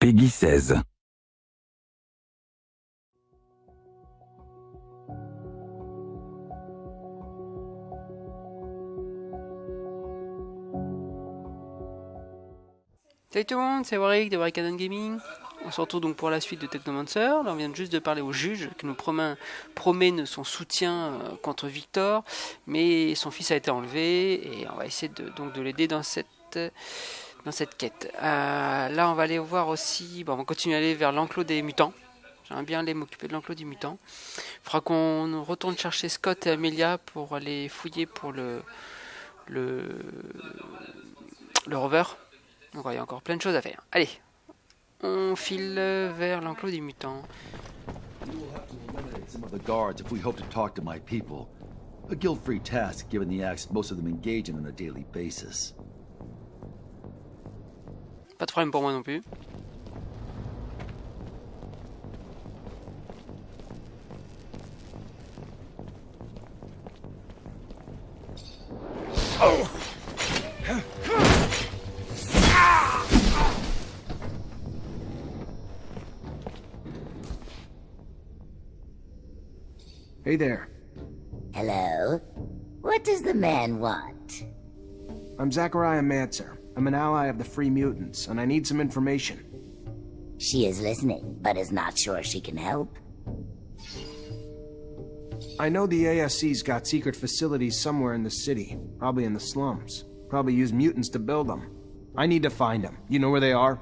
Peggy 16. Salut tout le monde, c'est Waric de Waric&Dan Gaming. On se retrouve donc pour la suite de Technomancer. Là on vient juste de parler au juge qui nous promet son soutien contre Viktor, mais son fils a été enlevé et on va essayer de l'aider dans cette quête. Là on va aller voir aussi, on va continuer à aller vers l'enclos des mutants. J'aimerais bien aller m'occuper de l'enclos des mutants. Il faudra qu'on retourne chercher Scott et Amélia pour aller fouiller pour le rover. Donc il y a encore plein de choses à faire. Allez, on file vers l'enclos des mutants. We will have to eliminate some of the guards if we hope to talk to my people. A guilt-free task given the acts most of them engage in on a daily basis. Pas de problème pour moi non plus. Hey there. Hello? What does the man want? I'm Waric&Dan. I'm an ally of the Free Mutants, and I need some information. She is listening, but is not sure she can help. I know the ASC's got secret facilities somewhere in the city, probably in the slums. Probably use mutants to build them. I need to find them. You know where they are?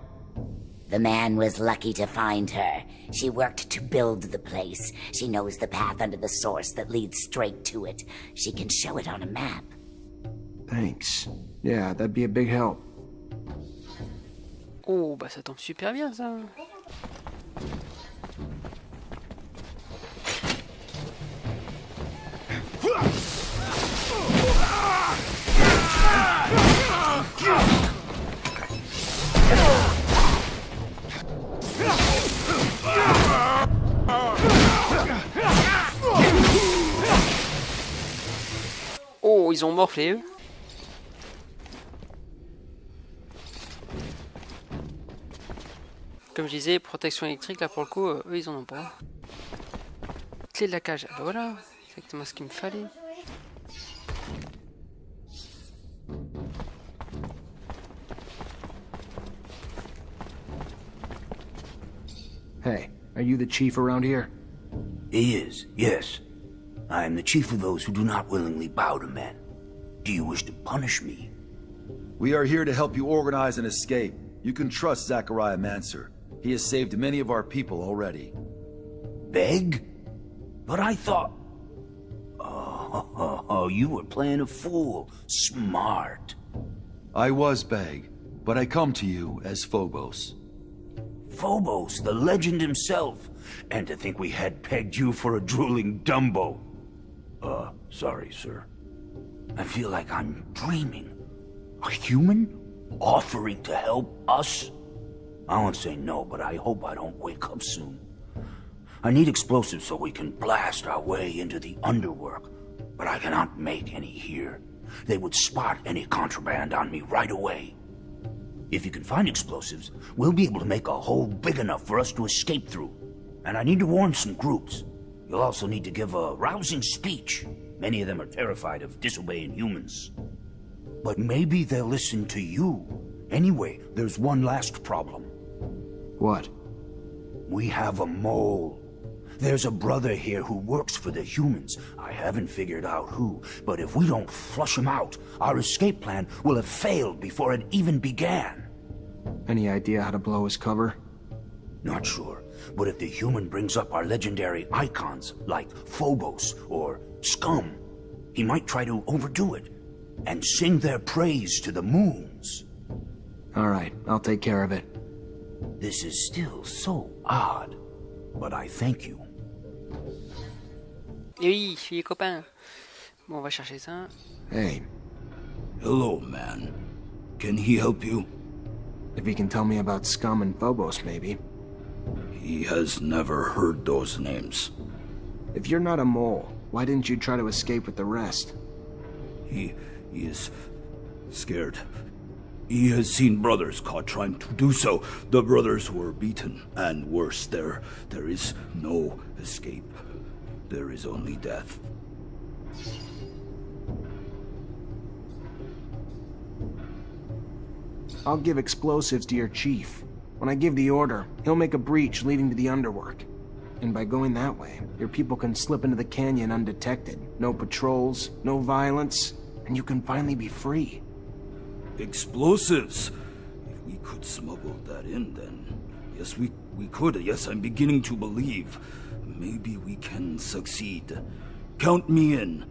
The man was lucky to find her. She worked to build the place. She knows the path under the source that leads straight to it. She can show it on a map. Thanks. Yeah, that'd be a big help. Oh, bah ça tombe super bien ça. Oh, ils ont morflé eux. Comme je disais, protection électrique, là pour le coup, eux ils en ont pas. Clé de la cage, bah voilà, exactement ce qu'il me fallait. Hey, are you the chief around here? He is, yes. I am the chief of those who do not willingly bow to men. Do you wish to punish me? We are here to help you organize an escape. You can trust Waric&Dan. He has saved many of our people already. Beg? But I thought... Oh, you were playing a fool. Smart. I was Beg, but I come to you as Phobos. Phobos, the legend himself. And to think we had pegged you for a drooling Dumbo. Sorry, sir. I feel like I'm dreaming. A human? Offering to help us? I won't say no, but I hope I don't wake up soon. I need explosives so we can blast our way into the underworld, but I cannot make any here. They would spot any contraband on me right away. If you can find explosives, we'll be able to make a hole big enough for us to escape through. And I need to warn some groups. You'll also need to give a rousing speech. Many of them are terrified of disobeying humans. But maybe they'll listen to you. Anyway, there's one last problem. What? We have a mole. There's a brother here who works for the humans. I haven't figured out who, but if we don't flush him out, our escape plan will have failed before it even began. Any idea how to blow his cover? Not sure, but if the human brings up our legendary icons, like Phobos or Scum, he might try to overdo it and sing their praise to the moons. All right, I'll take care of it. This is still so odd, but I thank you. Et oui, je suis les copains. Bon, on va chercher ça. Hey, Hello, man. Can he help you? if you can tell me about Scum and Phobos, maybe. He has never heard those names. If you're not a mole, why didn't you try to escape with the rest? He is scared. He has seen brothers caught trying to do so. The brothers were beaten, and worse, there is no escape. There is only death. I'll give explosives to your chief. When I give the order, he'll make a breach leading to the underwork. And by going that way, your people can slip into the canyon undetected. No patrols, no violence, and you can finally be free. Explosives? If we could smuggle that in, then... Yes, we could. Yes, I'm beginning to believe. Maybe we can succeed. Count me in.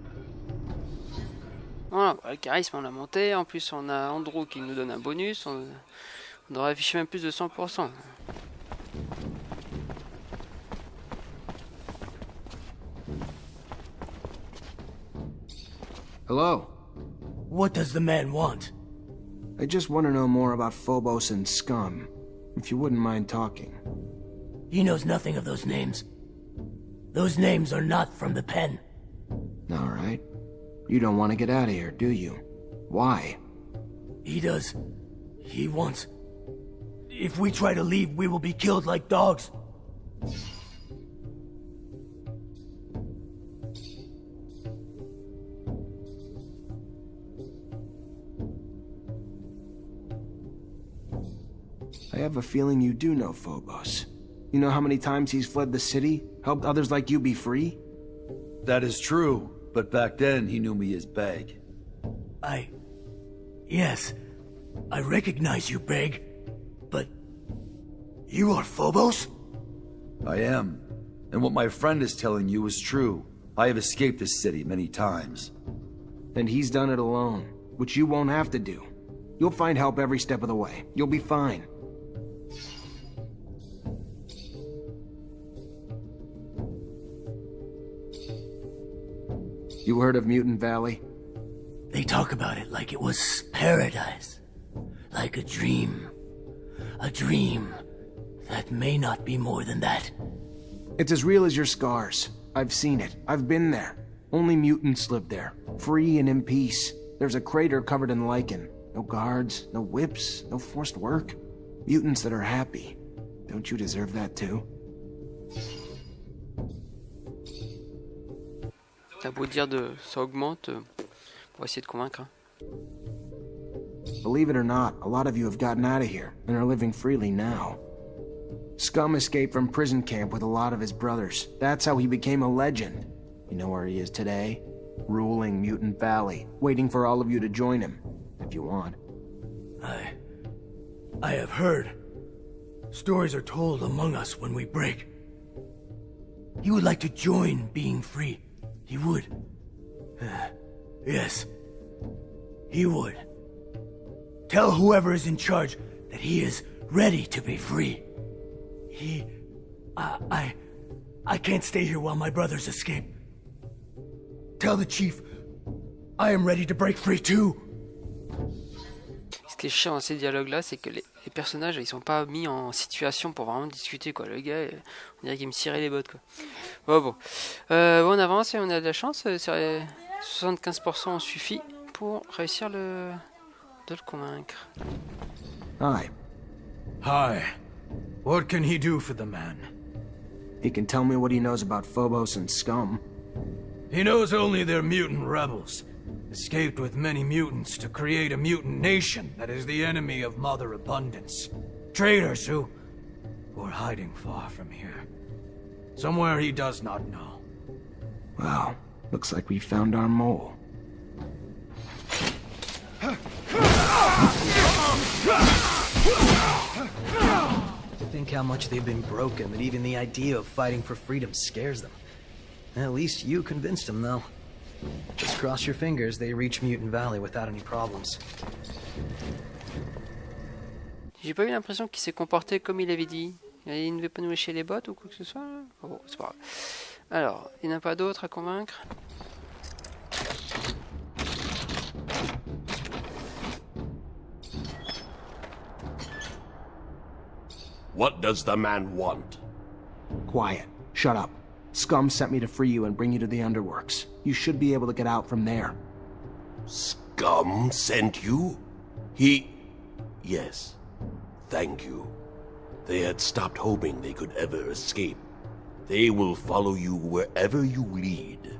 Voilà, le charisme on l'a monté, en plus on a Andrew qui nous donne un bonus, on aurait affiché même plus de 100%. Hello. What does the man want? I just want to know more about Phobos and Scum, if you wouldn't mind talking. He knows nothing of those names. Those names are not from the pen. All right. You don't want to get out of here, do you? Why? He does. He wants... If we try to leave, we will be killed like dogs. I have a feeling you do know Phobos. You know how many times he's fled the city, helped others like you be free? That is true, but back then he knew me as Beg. Yes. I recognize you, Beg. But... You are Phobos? I am. And what my friend is telling you is true. I have escaped this city many times. And he's done it alone, which you won't have to do. You'll find help every step of the way. You'll be fine. You heard of Mutant Valley? They talk about it like it was paradise. Like a dream. A dream that may not be more than that. It's as real as your scars. I've seen it. I've been there. Only mutants live there. Free and in peace. There's a crater covered in lichen. No guards, no whips, no forced work. Mutants that are happy. Don't you deserve that too? T'as beau dire ça augmente, on va essayer de convaincre. Believe it or not, a lot of you have gotten out of here and are living freely now. Scum escaped from prison camp with a lot of his brothers. That's how he became a legend. You know where he is today? Ruling Mutant Valley, waiting for all of you to join him, if you want. I have heard. Stories are told among us when we break. He would like to join being free. He would. Yes. He would. Tell whoever is in charge that he is ready to be free. I can't stay here while my brothers escape. Tell the chief I am ready to break free too. Ce qui est chiant dans ces dialogues-là, c'est que les personnages, ils sont pas mis en situation pour vraiment discuter, quoi. Le gars, on dirait qu'il me cirait les bottes, quoi. Bon, on avance et on a de la chance. 75% suffit pour réussir de le convaincre. Hi. Hi. What can he do for the man? He can tell me what he knows about Phobos and Scum. He knows only they're mutant rebels. Escaped with many mutants to create a mutant nation that is the enemy of Mother Abundance. Traitors who are hiding far from here. Somewhere he does not know. Well, looks like we found our mole. To think how much they've been broken that even the idea of fighting for freedom scares them. At least you convinced them, though. Just cross your fingers they reach Mutant Valley without any problems. J'ai pas eu l'impression qu'il s'est comporté comme il avait dit. Il ne veut pas nous lécher les bottes ou quoi que ce soit. Oh, bon, c'est pas grave. Alors, il n'y en a pas d'autres à convaincre. What does the man want? Quiet. Shut up. Scum sent me to free you and bring you to the Underworks. You should be able to get out from there. Scum sent you? He Yes. Thank you. They had stopped hoping they could ever escape. They will follow you wherever you lead.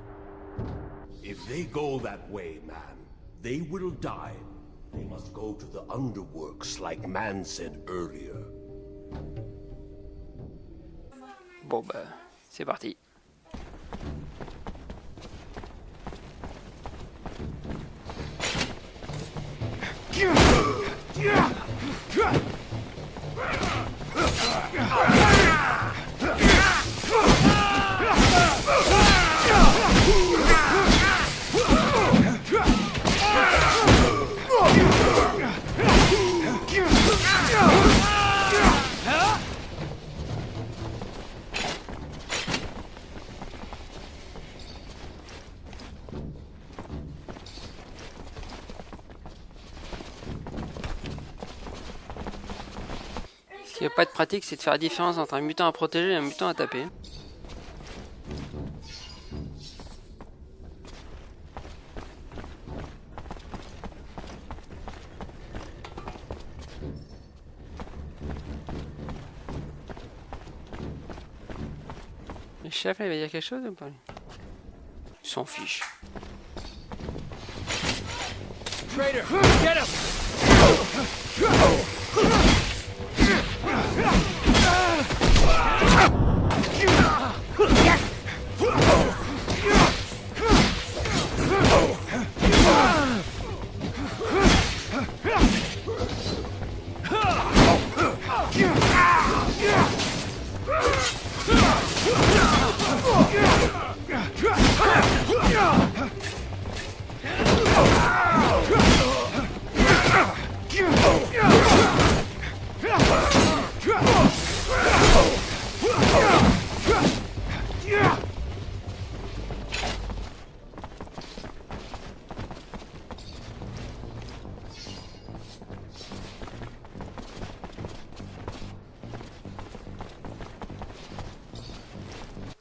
If they go that way, man, they will die. They must go to the underworks like Man said earlier. Bon bah, c'est parti. Ce qui va pas être pratique, c'est de faire la différence entre un mutant à protéger et un mutant à taper. Le chef là, il va dire quelque chose ou pas? Il s'en fiche. Traitor, get him!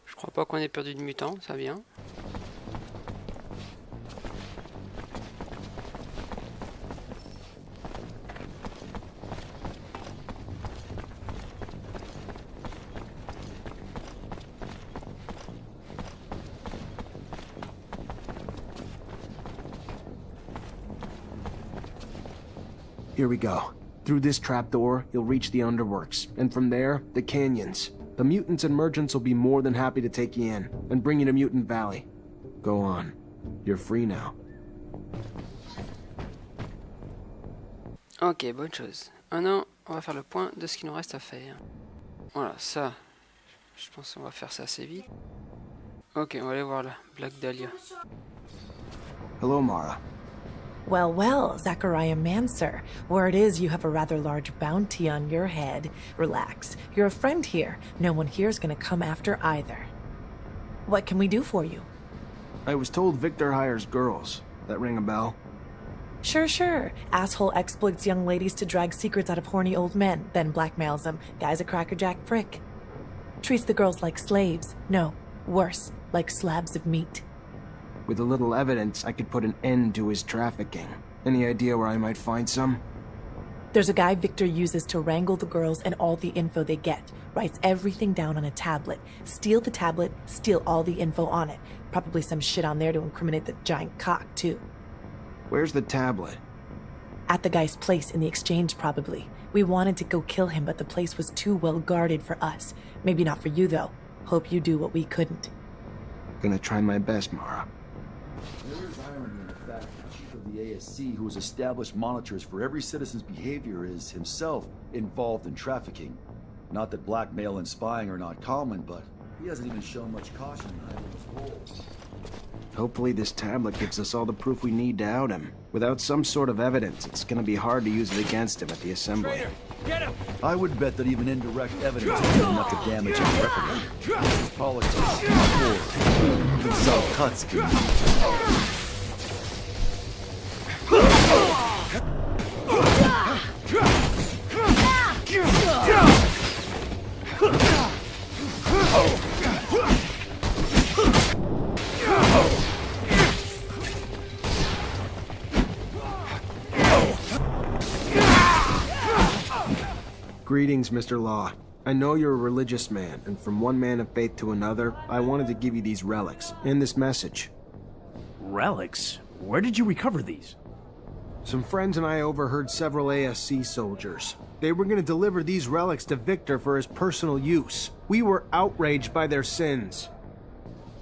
Je crois pas qu'on ait perdu de mutant, ça vient. Here we go. Through this trapdoor, you'll reach the underworks, and from there, the canyons. The mutants and merchants will be more than happy to take you in, and bring you to Mutant Valley. Go on. You're free now. Ok, bonne chose. Maintenant, on va faire le point de ce qu'il nous reste à faire. Voilà, ça, je pense qu'on va faire ça assez vite. Ok, on va aller voir là, Black Dahlia. Hello, Mara. Well, well, Zachariah Mancer. Word is you have a rather large bounty on your head. Relax. You're a friend here. No one here's gonna come after either. What can we do for you? I was told Viktor hires girls. That ring a bell? Sure. Asshole exploits young ladies to drag secrets out of horny old men, then blackmails them. Guy's a crackerjack prick. Treats the girls like slaves. No, worse, like slabs of meat. With a little evidence, I could put an end to his trafficking. Any idea where I might find some? There's a guy Viktor uses to wrangle the girls and all the info they get. Writes everything down on a tablet. Steal the tablet, steal all the info on it. Probably some shit on there to incriminate the giant cock, too. Where's the tablet? At the guy's place in the exchange, probably. We wanted to go kill him, but the place was too well guarded for us. Maybe not for you, though. Hope you do what we couldn't. Gonna try my best, Mara. There is irony in the fact that the chief of the ASC, who has established monitors for every citizen's behavior, is himself involved in trafficking. Not that blackmail and spying are not common, but he hasn't even shown much caution in hiding his role. Hopefully this tablet gives us all the proof we need to out him. Without some sort of evidence, it's gonna be hard to use it against him at the assembly. Traitor, get him! I would bet that even indirect evidence is good enough to damage his record. Politics, war, even self-cuts. Greetings, Mr. Law. I know you're a religious man, and from one man of faith to another, I wanted to give you these relics, and this message. Relics? Where did you recover these? Some friends and I overheard several ASC soldiers. They were going to deliver these relics to Viktor for his personal use. We were outraged by their sins.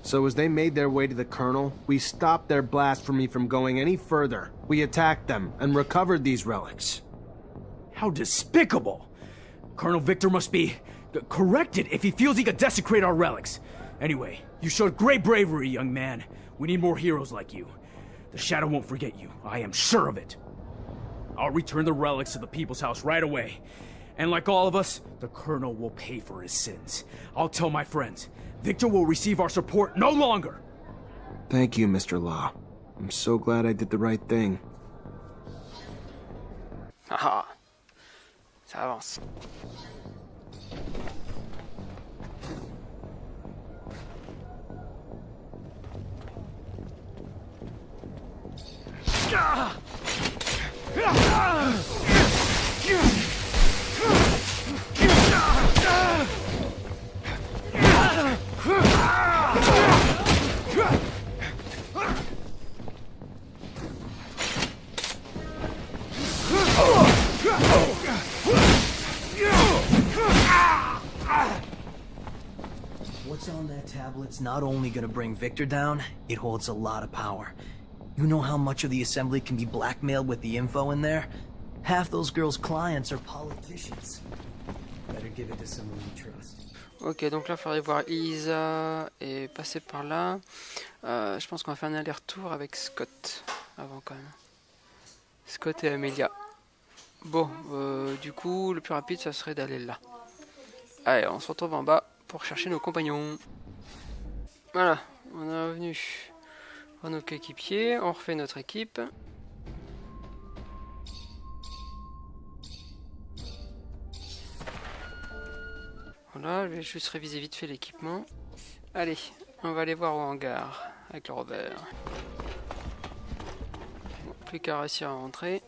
So as they made their way to the Colonel, we stopped their blasphemy from going any further. We attacked them and recovered these relics. How despicable! Colonel Viktor must be corrected if he feels he could desecrate our relics. Anyway, you showed great bravery, young man. We need more heroes like you. The Shadow won't forget you. I am sure of it. I'll return the relics to the People's House right away. And like all of us, the Colonel will pay for his sins. I'll tell my friends. Viktor will receive our support no longer. Thank you, Mr. Law. I'm so glad I did the right thing. Ah, ça avance. What's on that tablet's not only gonna bring Viktor down, it holds a lot of power. You know how much of the assembly can be blackmailed with the info in there? Half those girls' clients are politicians. Better give it to someone you trust. Ok, donc là, il faudrait voir Eliza et passer par là. Je pense qu'on va faire un aller-retour avec Scott avant quand même. Scott et Amélia. Bon, du coup, le plus rapide, ça serait d'aller là. Allez, on se retrouve en bas pour chercher nos compagnons. Voilà, on est revenu à nos coéquipiers, on refait notre équipe. Voilà, je vais juste réviser vite fait l'équipement. Allez, on va aller voir au hangar avec le rover. Bon, plus qu'à réussir à rentrer.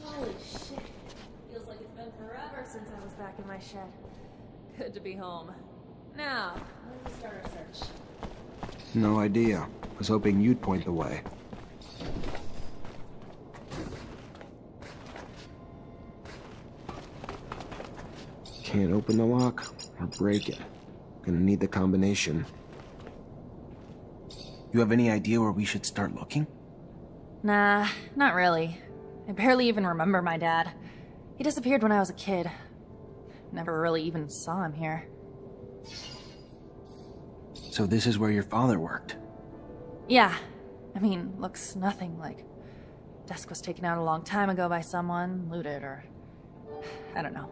Holy shit. Feels like it's been forever since I was back in my shed. Good to be home. Now, let's start our search. No idea. Was hoping you'd point the way. Can't open the lock or break it. Gonna need the combination. You have any idea where we should start looking? Nah, not really. I barely even remember my dad. He disappeared when I was a kid. Never really even saw him here. So this is where your father worked? Yeah. I mean, looks nothing like... Desk was taken out a long time ago by someone, looted, or... I don't know.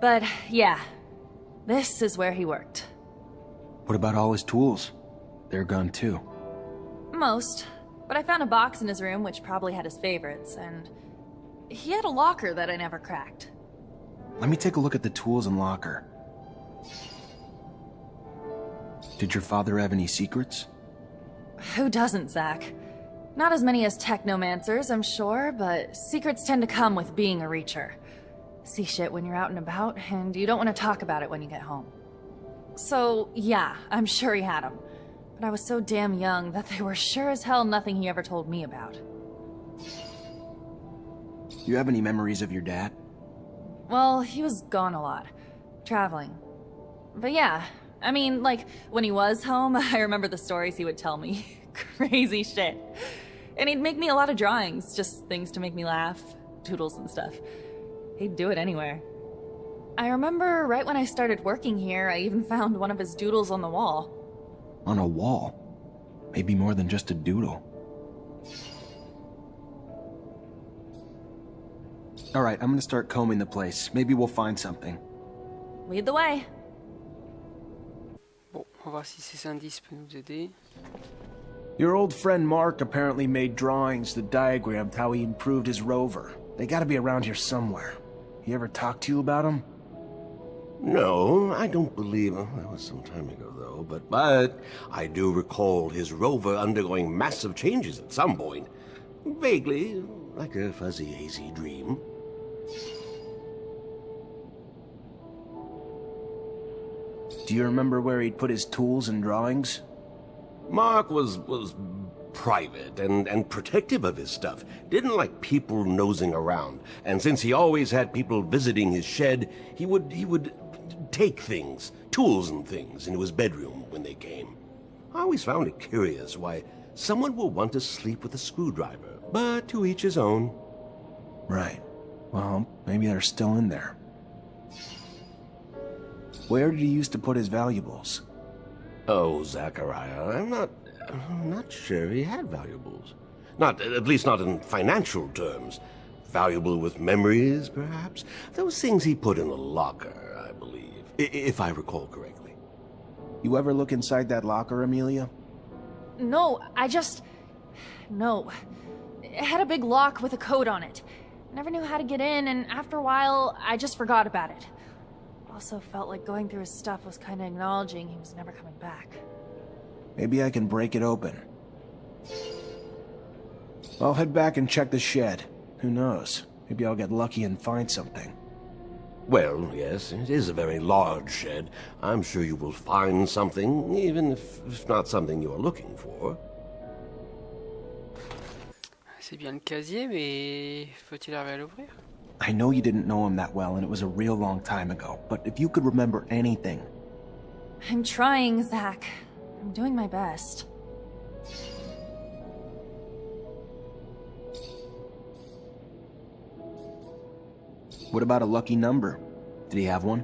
But, yeah. This is where he worked. What about all his tools? They're gone too. Most. But I found a box in his room which probably had his favorites, and... He had a locker that I never cracked. Let me take a look at the tools and locker. Did your father have any secrets? Who doesn't, Zach? Not as many as Technomancers, I'm sure, but secrets tend to come with being a Reacher. See shit when you're out and about, and you don't want to talk about it when you get home. So, yeah, I'm sure he had them. But I was so damn young that they were sure as hell nothing he ever told me about. You have any memories of your dad? Well, he was gone a lot. Traveling. But yeah, I mean, like, when he was home, I remember the stories he would tell me. Crazy shit. And he'd make me a lot of drawings, just things to make me laugh. Doodles and stuff. He'd do it anywhere. I remember right when I started working here, I even found one of his doodles on the wall. On a wall? Maybe more than just a doodle. Alright, I'm gonna start combing the place. Maybe we'll find something. Lead the way. Bon, on va voir si ces indices peuvent nous aider. Your old friend Mark apparently made drawings that diagrammed how he improved his rover. They gotta be around here somewhere. He ever talk to you about him? No, I don't believe... That was some time ago, though. But I do recall his rover undergoing massive changes at some point. Vaguely, like a fuzzy, hazy dream. Do you remember where he'd put his tools and drawings? Mark was private and protective of his stuff. Didn't like people nosing around. And since he always had people visiting his shed, he would take things, tools and things, into his bedroom when they came. I always found it curious why someone would want to sleep with a screwdriver, but to each his own. Right. Well, maybe they're still in there. Where did he used to put his valuables? Oh, Zachariah, I'm not sure he had valuables. At least not in financial terms. Valuable with memories, perhaps? Those things he put in a locker, I believe, if I recall correctly. You ever look inside that locker, Amelia? No, No. It had a big lock with a code on it. Never knew how to get in, and after a while, I just forgot about it. Also felt like going through his stuff was kind of acknowledging he was never coming back. Maybe I can break it open. I'll head back and check the shed. Who knows? Maybe I'll get lucky and find something. Well, yes, it is a very large shed. I'm sure you will find something, even if not something you are looking for. C'est bien le casier, mais faut-il arriver à l'ouvrir? I know you didn't know him that well, and it was a real long time ago, but if you could remember anything... I'm trying, Zach. I'm doing my best. What about a lucky number? Did he have one?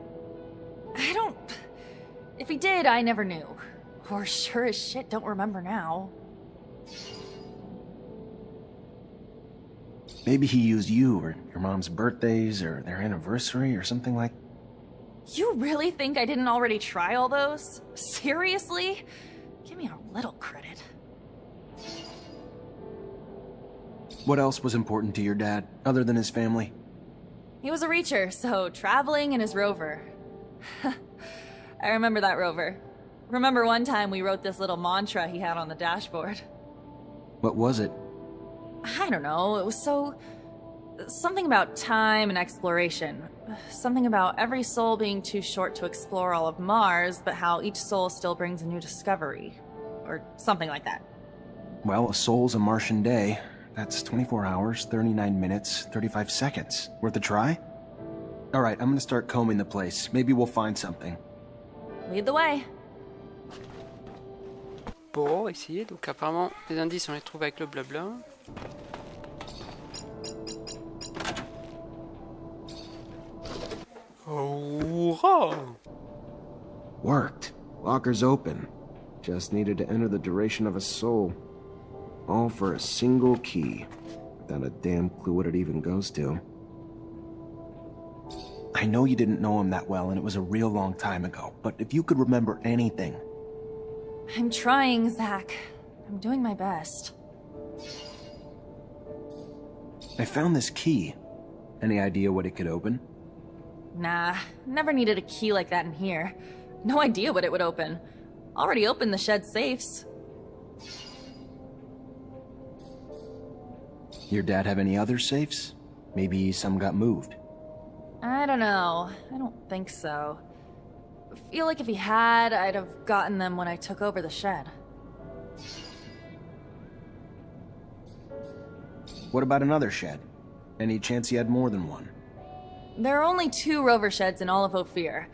I don't... If he did, I never knew. Or sure as shit don't remember now. Maybe he used you, or your mom's birthdays, or their anniversary, or something like... You really think I didn't already try all those? Seriously? Give me a little credit. What else was important to your dad, other than his family? He was a reacher, so traveling in his rover. I remember that rover. Remember one time we wrote this little mantra he had on the dashboard. What was it? I don't know, it was something about time and exploration. Something about every soul being too short to explore all of Mars, but how each soul still brings a new discovery. Or something like that. Well, a soul's a Martian day. That's 24 hours, 39 minutes, 35 seconds. Worth a try? Alright, I'm gonna start combing the place. Maybe we'll find something. Lead the way. Bon, essayer. Donc apparemment, les indices, on les trouve avec le blabla. Hurrah! Worked. Locker's open. Just needed to enter the duration of a soul. All for a single key. Without a damn clue what it even goes to. I know you didn't know him that well, and it was a real long time ago, but if you could remember anything... I'm trying, Zach. I'm doing my best. I found this key. Any idea what it could open? Nah, never needed a key like that in here. No idea what it would open. Already opened the shed safes. Your dad have any other safes? Maybe some got moved. I don't know. I don't think so. I feel like if he had, I'd have gotten them when I took over the shed. What about another shed? Any chance he had more than one? There are only 2 rover sheds in all of Ophir.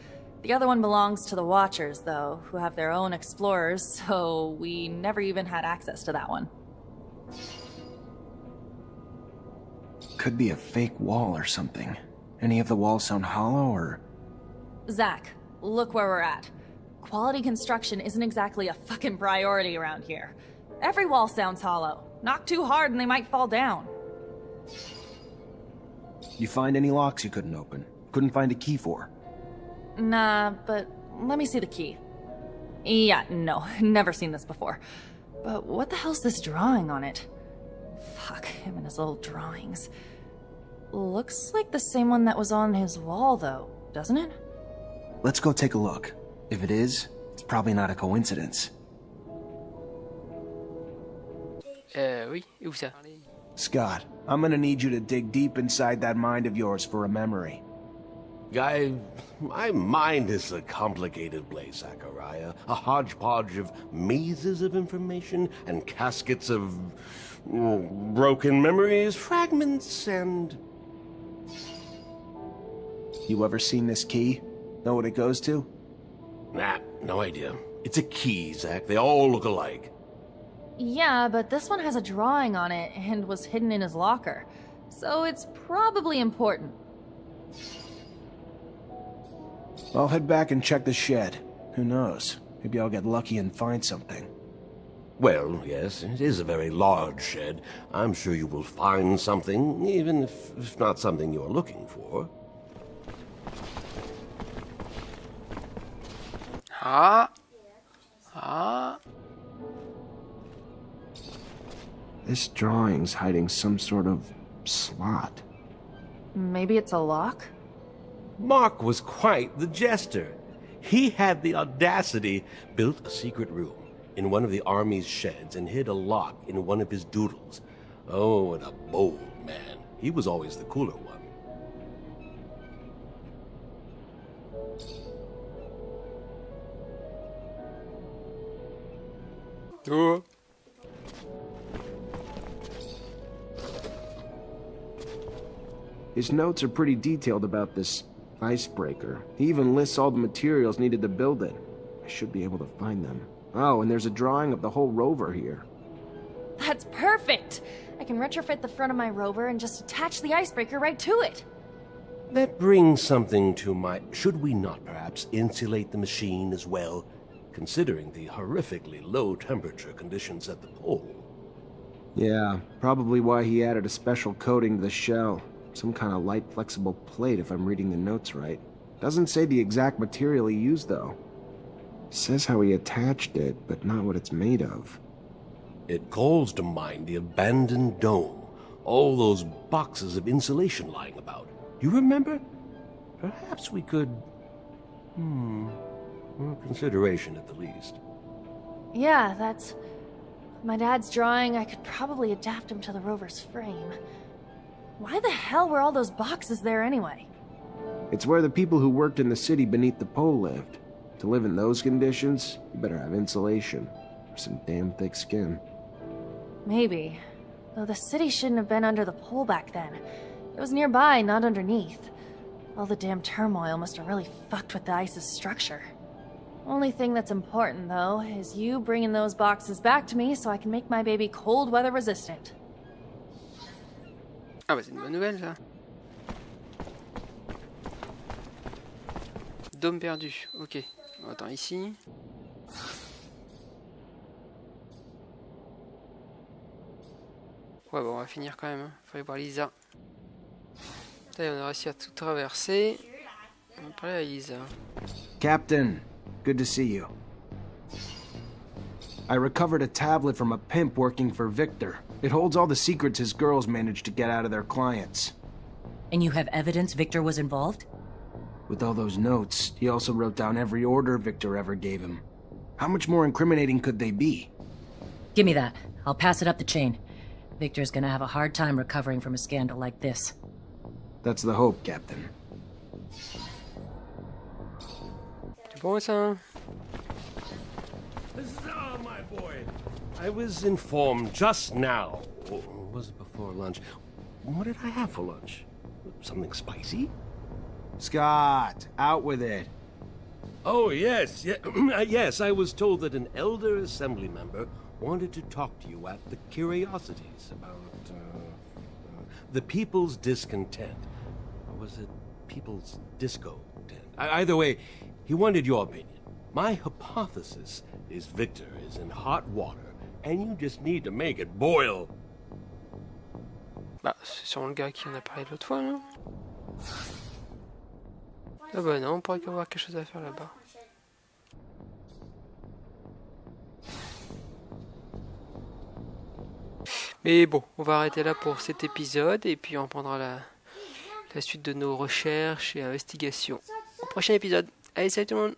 The other one belongs to the Watchers, though, who have their own explorers, so we never even had access to that one. Could be a fake wall or something. Any of the walls sound hollow, or...? Zach, look where we're at. Quality construction isn't exactly a fucking priority around here. Every wall sounds hollow. Knock too hard and they might fall down. You find any locks you couldn't open? Couldn't find a key for? Nah, but let me see the key. Yeah, no, never seen this before. But what the hell's this drawing on it? Fuck, him and his little drawings. Looks like the same one that was on his wall, though, doesn't it? Let's go take a look. If it is, it's probably not a coincidence. Oui, et où ça? Scott, I'm gonna need you to dig deep inside that mind of yours for a memory. Guy, my mind is a complicated place, Zachariah. A hodgepodge of mazes of information and caskets of broken memories, fragments, and... You ever seen this key? Know what it goes to? Nah, no idea. It's a key, Zach. They all look alike. Yeah, but this one has a drawing on it and was hidden in his locker. So it's probably important. I'll head back and check the shed. Who knows? Maybe I'll get lucky and find something. Well, yes, it is a very large shed. I'm sure you will find something, even if not something you're looking for. This drawing's hiding some sort of slot. Maybe it's a lock? Mark was quite the jester. He had the audacity, built a secret room in one of the army's sheds and hid a lock in one of his doodles. Oh, and a bold man. He was always the cooler one. His notes are pretty detailed about this icebreaker. He even lists all the materials needed to build it. I should be able to find them. Oh, and there's a drawing of the whole rover here. That's perfect! I can retrofit the front of my rover and just attach the icebreaker right to it. That brings something to my... Should we not perhaps insulate the machine as well, considering the horrifically low temperature conditions at the pole? Yeah, probably why he added a special coating to the shell. Some kind of light, flexible plate, if I'm reading the notes right. Doesn't say the exact material he used, though. Says how he attached it, but not what it's made of. It calls to mind the abandoned dome. All those boxes of insulation lying about. You remember? Perhaps we could... Well, consideration at the least. Yeah, that's... my dad's drawing. I could probably adapt him to the rover's frame. Why the hell were all those boxes there anyway? It's where the people who worked in the city beneath the pole lived. To live in those conditions, you better have insulation. Or some damn thick skin. Maybe. Though the city shouldn't have been under the pole back then. It was nearby, not underneath. All the damn turmoil must have really fucked with the ice's structure. Only thing that's important, though, is you bringing those boxes back to me so I can make my baby cold weather resistant. Ah bah c'est une bonne nouvelle ça. Dôme perdu, ok. On attend ici. Ouais bon on va finir quand même, hein. Faut aller voir Lisa. Allez, on a réussi à tout traverser. On va parler à Lisa. Captain, good to see you. I recovered a tablet from a pimp working for Viktor. It holds all the secrets his girls managed to get out of their clients. And you have evidence Viktor was involved? With all those notes, he also wrote down every order Viktor ever gave him. How much more incriminating could they be? Give me that. I'll pass it up the chain. Viktor's gonna have a hard time recovering from a scandal like this. That's the hope, Captain. C'est bon ça? Huzzah, my boy! I was informed just now, or was it before lunch? What did I have for lunch? Something spicy? Scott, out with it. Oh, yes. Yes, I was told that an elder assembly member wanted to talk to you at the Curiosities about the people's discontent. Or was it people's disco-tent? Either way, he wanted your opinion. My hypothesis is Viktor is in hot water, and you just need to make it boil. Bah, c'est sûrement le gars qui en a parlé l'autre fois, non? Ah bah non, on pourrait avoir quelque chose à faire là-bas. Mais bon, on va arrêter là pour cet épisode, et puis on reprendra la suite de nos recherches et investigations au prochain épisode. Allez, salut tout le monde!